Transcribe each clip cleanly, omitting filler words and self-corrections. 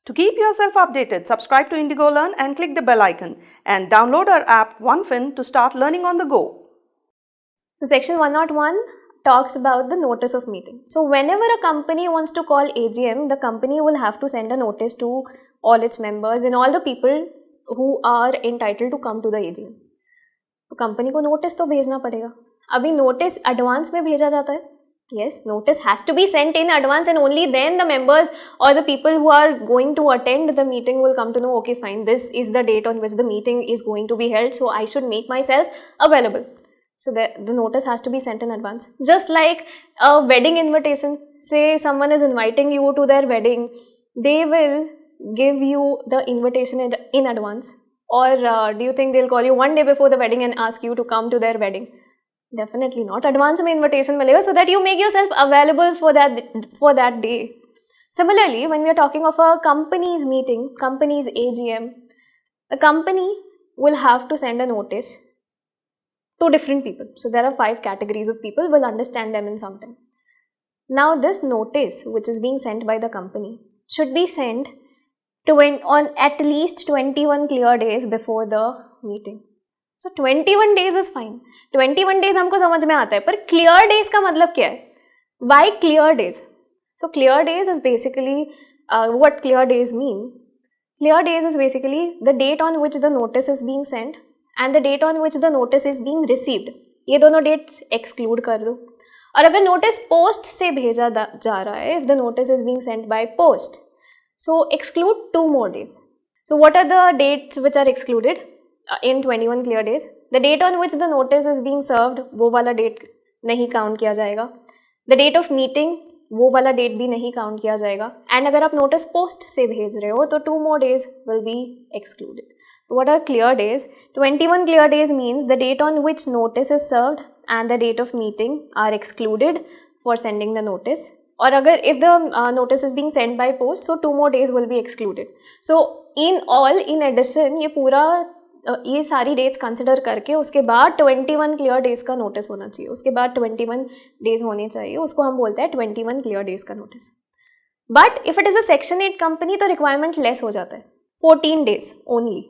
To keep yourself updated, subscribe to Indigo Learn and click the bell icon and download our app OneFin to start learning on the go. So section 101 talks about the notice of meeting. So whenever a company wants to call AGM, the company will have to send a notice to all its members and all the people who are entitled to come to the AGM. तो company को notice तो भेजना पड़ेगा. अभी notice advance में भेजा जाता है. Yes, notice has to be sent in advance and only then the members or the people who are going to attend the meeting will come to know, okay fine, this is the date on which the meeting is going to be held, so I should make myself available. So the notice has to be sent in advance. Just like a wedding invitation, say someone is inviting you to their wedding, they will give you the invitation in advance, or do you think they'll call you one day before the wedding and ask you to come to their wedding? Definitely not. Advance में invitation मिलेगा so that you make yourself available for that day. Similarly, when we are talking of a company's meeting, company's AGM, the company will have to send a notice to different people. So there are 5 categories of people. We'll understand them in some time. Now this notice, which is being sent by the company, should be sent on at least 21 clear days before the meeting. So 21 days is fine. 21 days हमको समझ में आता है, पर clear days का मतलब क्या है? Why clear days? So clear days is basically what clear days mean. Clear days is basically the date on which the notice is being sent and the date on which the notice is being received. ये दोनों dates exclude कर दो. और अगर notice post से भेजा जा रहा है, if the notice is being sent by post, so exclude 2 more days. So what are the dates which are excluded? In 21 clear days, the date on which the notice is being served, वो वाला date नहीं count किया जाएगा. The date of meeting, वो वाला date भी नहीं count किया जाएगा. And अगर आप notice post से भेज रहे हो, तो 2 more days will be excluded. So what are clear days? 21 clear days means the date on which notice is served and the date of meeting are excluded for sending the notice. और अगर if the notice is being sent by post, so 2 more days will be excluded. So in all, in addition, ये सारी dates consider करके उसके बाद 21 clear days का notice होना चाहिए. उसके बाद 21 डेज होने चाहिए, उसको हम बोलते हैं 21 क्लियर डेज का notice. But if it is a section 8 company तो रिक्वायरमेंट लेस हो जाता है, 14 डेज ओनली.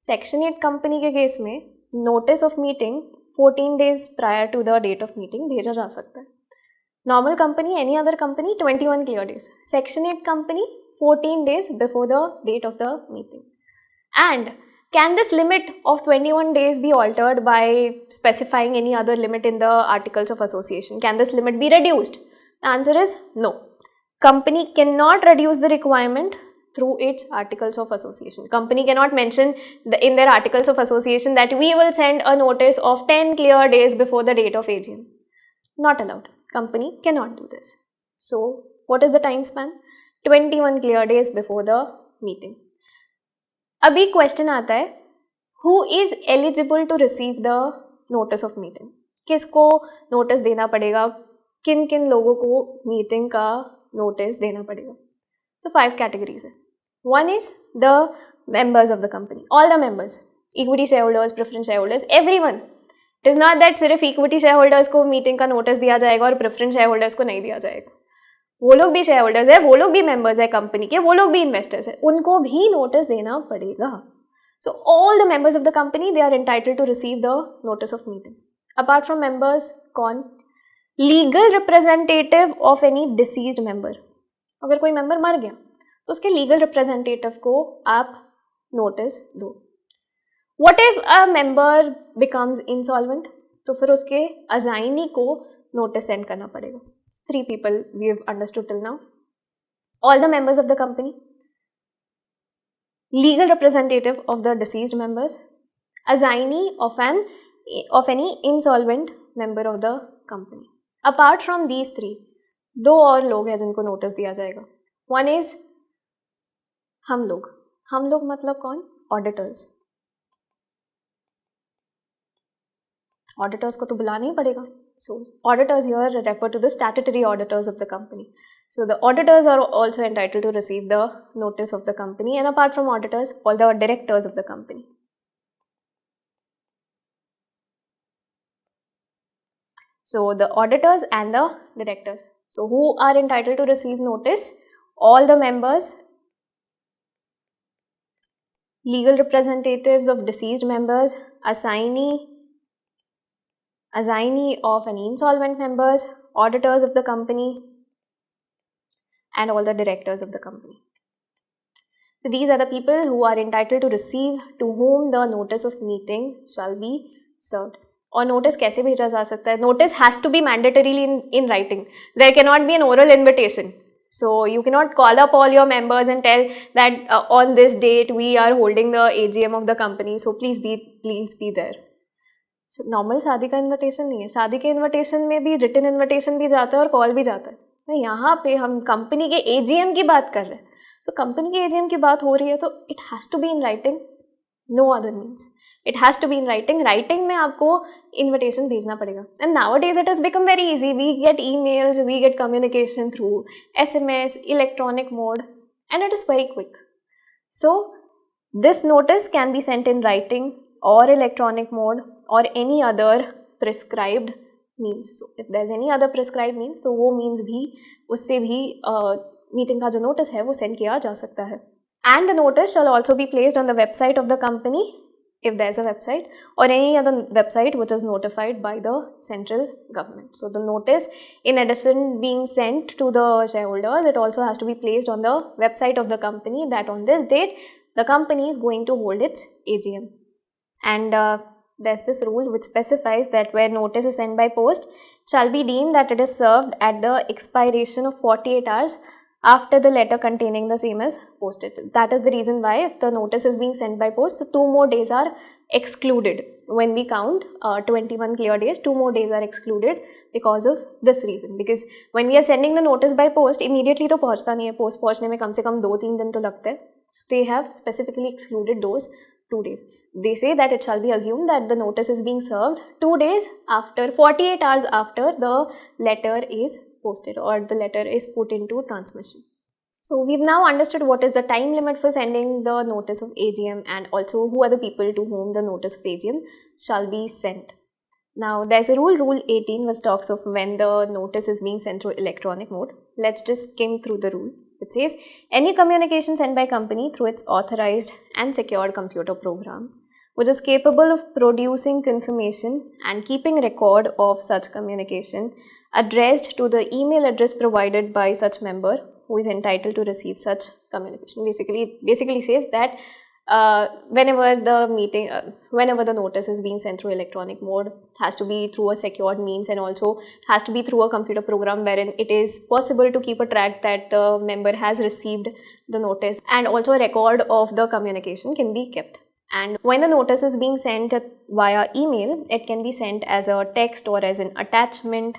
सेक्शन 8 कंपनी के केस में notice of meeting 14 days prior to the date of meeting भेजा जा सकता है. Normal company, any other company 21 clear days. Section 8 company 14 days before the date of the meeting. And can this limit of 21 days be altered by specifying any other limit in the Articles of Association? Can this limit be reduced? The answer is no. Company cannot reduce the requirement through its Articles of Association. Company cannot mention in their Articles of Association that we will send a notice of 10 clear days before the date of AGM. Not allowed. Company cannot do this. So, what is the time span? 21 clear days before the meeting. अभी question आता है, who is eligible to receive the notice of meeting? किसको notice देना पड़ेगा, किन किन लोगों को मीटिंग का नोटिस देना पड़ेगा? सो 5 कैटेगरीज है. 1 is the members of the company, all the members, equity share holders, preference share holders, everyone. It is not that सिर्फ इक्विटी शेयर होल्डर्स को मीटिंग का नोटिस दिया जाएगा और प्रेफरेंस शेयर होल्डर्स को नहीं दिया जाएगा. वो लोग भी शेयर होल्डर्स है, वो लोग भी मेंबर्स है कंपनी के, वो लोग भी इन्वेस्टर्स है, उनको भी नोटिस देना पड़ेगा. So all the members of the company they are entitled to receive the notice of meeting. Apart from members, कौन? Legal representative of any deceased member. अगर कोई मेंबर मर गया तो उसके लीगल रिप्रेजेंटेटिव को आप नोटिस दो. What if a member becomes insolvent? तो फिर उसके अजाइनी को नोटिस सेंड करना पड़ेगा. 3 people we have understood till now. All the members of the company, legal representative of the deceased members, assignee of any insolvent member of the company. Apart from these 3, 2 और लोग हैं जिनको notice दिया जाएगा. 1 is हम लोग मतलब कौन? ऑडिटर्स. ऑडिटर्स को तो बुलाना ही पड़ेगा. So auditors here refer to the statutory auditors of the company. So the auditors are also entitled to receive the notice of the company, and apart from auditors, all the directors of the company. So the auditors and the directors. So who are entitled to receive notice? All the members legal representatives of deceased members, assignee of any insolvent members, auditors of the company, and all the directors of the company. So these are the people who are entitled to receive, to whom the notice of meeting shall be served. और notice कैसे भेजा जा सकता है? Notice has to be mandatorily in writing. There cannot be an oral invitation. So you cannot call up all your members and tell that on this date we are holding the AGM of the company. So please be there. So normal शादी का invitation नहीं है. शादी के invitation में भी written invitation भी जाता है और call भी जाता है. तो यहाँ पे हम company के AGM की बात कर रहे हैं. तो कंपनी के AGM की बात हो रही है तो it has to be in writing, no other means. It has to be in writing. Writing में आपको इन्विटेशन भेजना पड़ेगा. And nowadays it has become very easy. We get emails, we get communication through SMS, electronic mode, and it is very quick. So this notice can be sent in writing और electronic mode और any other prescribed means. So if there is any other prescribed means तो वो means भी उससे भी meeting का जो notice है वो सेंड किया जा सकता है. And the notice shall also be placed on the website of the company if there is a website or any other website which is notified by the central government. So the notice, in addition being sent to the shareholders, it also has to be placed on the website of the company that on this date the company is going to hold its AGM. And there's this rule which specifies that where notice is sent by post shall be deemed that it is served at the expiration of 48 hours after the letter containing the same is posted. That is the reason why if the notice is being sent by post, so 2 more days are excluded. When we count 21 clear days, 2 more days are excluded because of this reason. Because when we are sending the notice by post, immediately तो पहुँचता नहीं है. Post पहुँचने में कम से कम 2-3 दिन तो लगते हैं. They have specifically excluded those 2 days. They say that it shall be assumed that the notice is being served 2 days after, 48 hours after the letter is posted or the letter is put into transmission. So we've now understood what is the time limit for sending the notice of AGM and also who are the people to whom the notice of AGM shall be sent. Now there's a rule 18 which talks of when the notice is being sent through electronic mode. Let's just skim through the rule. It says any communication sent by company through its authorized and secured computer program which is capable of producing confirmation and keeping record of such communication addressed to the email address provided by such member who is entitled to receive such communication. Basically says that whenever the notice is being sent through electronic mode, has to be through a secured means and also has to be through a computer program wherein it is possible to keep a track that the member has received the notice, and also a record of the communication can be kept. And when the notice is being sent via email, it can be sent as a text or as an attachment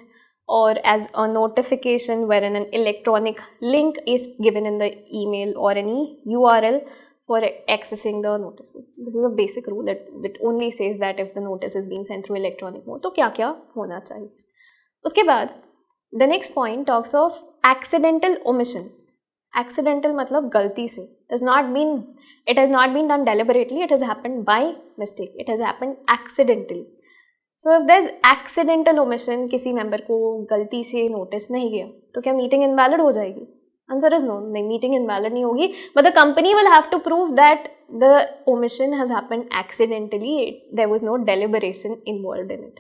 or as a notification wherein an electronic link is given in the email or any URL for accessing the notice. This is a basic rule that only says that if the notice is being sent through electronic mode, तो क्या क्या होना चाहिए. उसके बाद the next point talks of accidental omission. Accidental मतलब गलती से. It has not been done deliberately. It has happened by mistake. It has happened accidentally. So if there is accidental omission, किसी member को गलती से notice नहीं गया, तो क्या meeting invalid हो जाएगी? Answer is no. नहीं, meeting invalid नहीं होगी. But the company will have to prove that the omission has happened accidentally. There was no deliberation involved in it.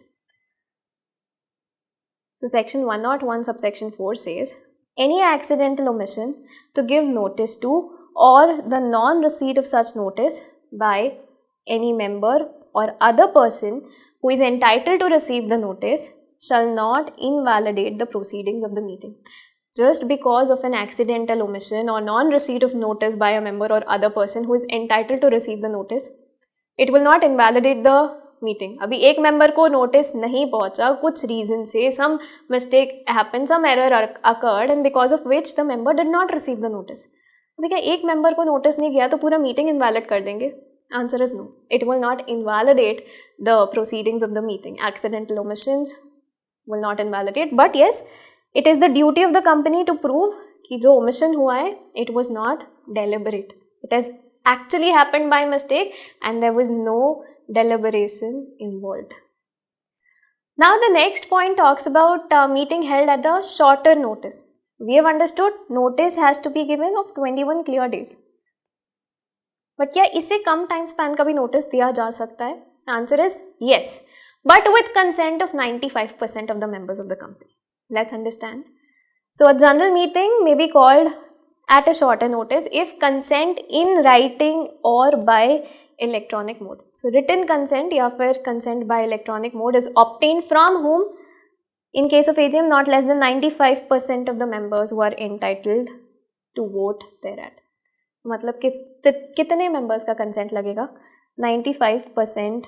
So section 101 subsection 4 says, any accidental omission to give notice to or the non-receipt of such notice by any member or other person who is entitled to receive the notice shall not invalidate the proceedings of the meeting. Just because of an accidental omission or non-receipt of notice by a member or other person who is entitled to receive the notice, it will not invalidate the meeting. अभी एक member को notice नहीं पहुंचा, कुछ reason से some mistake happened, some error occurred, and because of which the member did not receive the notice. अभी क्या एक member को notice नहीं गया तो पूरा meeting invalid कर देंगे? Answer is no. It will not invalidate the proceedings of the meeting. Accidental omissions will not invalidate, but yes, it is the duty of the company to prove कि जो omission हुआ है, it was not deliberate. It has actually happened by mistake and there was no deliberation involved. Now the next point talks about meeting held at the shorter notice. We have understood notice has to be given of 21 clear days. But क्या इससे कम time span का भी notice दिया जा सकता है? Answer is yes, but with consent of 95% of the members of the company. Let's understand. So a general meeting may be called at a shorter notice if consent in writing or by electronic mode. So written consent या फिर consent by electronic mode is obtained from whom? In case of AGM, not less than 95% of the members who are entitled to vote thereat. मतलब कितने members का consent लगेगा? 95%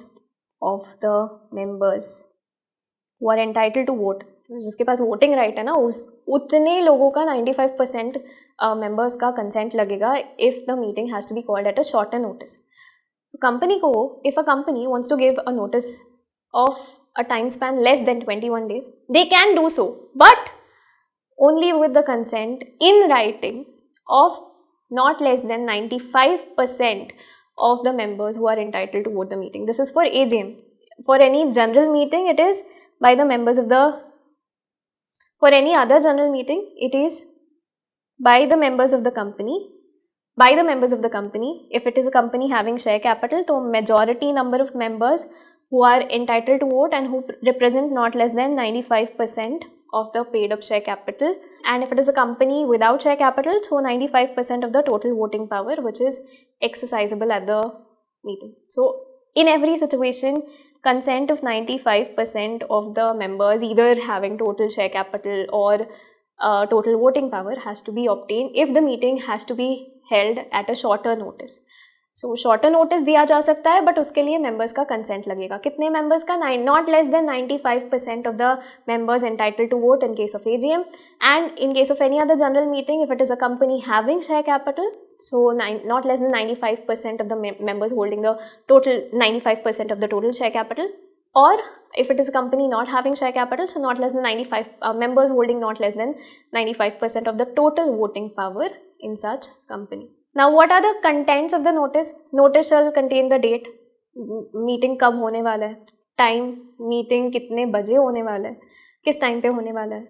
of the members who are entitled to vote, जिसके पास voting right है ना, उतने लोगों का 95% मेंबर्स का कंसेंट लगेगा if the meeting has to be called at a shorter notice. Company को, if a company wants to give a notice of a time span less than 21 days, they can do so, but only with the consent in writing of not less than 95% of the members who are entitled to vote the meeting. This is for AGM. For any general meeting, it is by the members of the, for any other general meeting, it is by the members of the company. By the members of the company, if it is a company having share capital, so majority number of members who are entitled to vote and who represent not less than 95% of the paid up share capital. And if it is a company without share capital, so 95% of the total voting power which is exercisable at the meeting. So in every situation, consent of 95% of the members either having total share capital or total voting power has to be obtained if the meeting has to be held at a shorter notice. So shorter notice दिया जा सकता है, but उसके लिए members का consent लगेगा. कितने members का? Not less than 95% of the members entitled to vote in case of AGM, and in case of any other general meeting, if it is a company having share capital, so not less than 95% of the members holding the total 95% of the total share capital, or if it is a company not having share capital, so not less than 95 members holding not less than 95% of the total voting power in such company. Now what are the contents of the notice? Notice shall contain the date, meeting कब होने वाला है, time, meeting कितने बजे होने वाला है, किस time पे होने वाला है,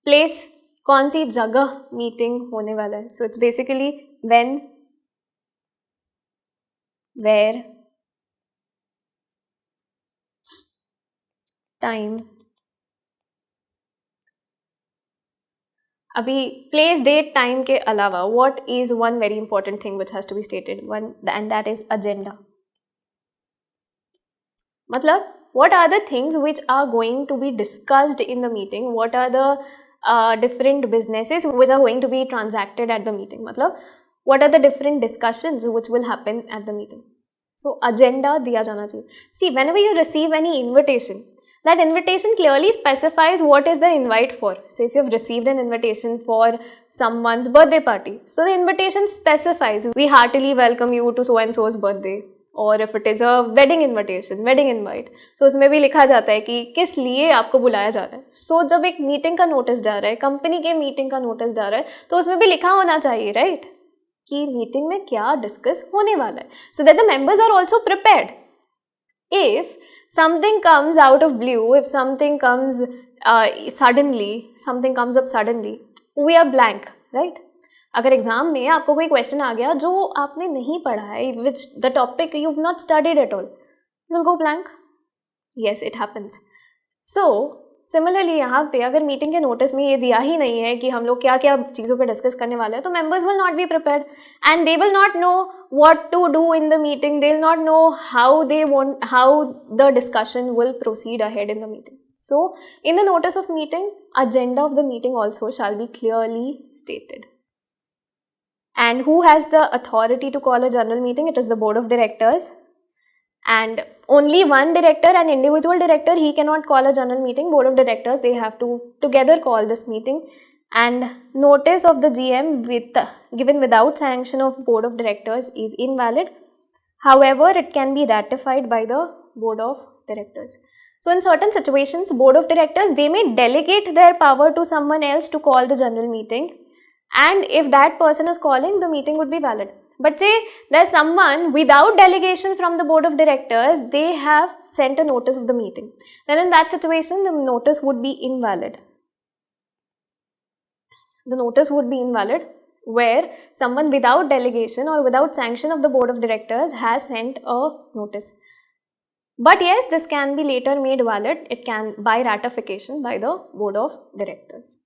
place, कौन सी जगह meeting होने वाला है. So it's basically when, where, time. अभी place, date, time के अलावा what is one very important thing which has to be stated, one, and that is agenda. मतलब what are the things which are going to be discussed in the meeting, what are the different businesses which are going to be transacted at the meeting, मतलब what are the different discussions which will happen at the meeting. So agenda दिया जाना चाहिए. See, whenever you receive any invitation, that invitation clearly specifies what is the invite for. So if you have received an invitation for someone's birthday party, so the invitation specifies, we heartily welcome you to so and so's birthday. और if it is a wedding invitation, wedding invite, तो उसमें भी लिखा जाता है कि किस लिए आपको बुलाया जा रहा है. So जब एक मीटिंग का नोटिस जा रहा है, कंपनी के मीटिंग का नोटिस जा रहा है, तो उसमें भी लिखा होना चाहिए, राइट, कि मीटिंग में क्या डिस्कस होने वाला है, so that the members are also prepared. If something comes out of blue, if something comes suddenly, something comes up suddenly, we are blank, right? अगर एग्जाम में आपको कोई क्वेश्चन आ गया जो आपने नहीं पढ़ा है, which the topic you have not studied at all, you will go blank. Yes, it happens. So similarly यहाँ पे अगर मीटिंग के नोटिस में ये दिया ही नहीं है कि हम लोग क्या क्या चीज़ों पे डिस्कस करने वाले हैं, तो members will not be prepared and they will not know what to do in the meeting. They will not know how the discussion will proceed ahead in the meeting. So in the notice of meeting, agenda of the meeting also shall be clearly stated. And who has the authority to call a general meeting? It is the board of directors. And only one director, an individual director, he cannot call a general meeting. Board of directors, they have to together call this meeting. And notice of the GM given without sanction of board of directors is invalid. However, it can be ratified by the board of directors. So in certain situations, board of directors, they may delegate their power to someone else to call the general meeting. And if that person is calling, the meeting would be valid. But say there's someone without delegation from the board of directors, they have sent a notice of the meeting. Then in that situation, the notice would be invalid. The notice would be invalid. where someone without delegation or without sanction of the board of directors has sent a notice. But yes, this can be later made valid. It can by ratification by the board of directors.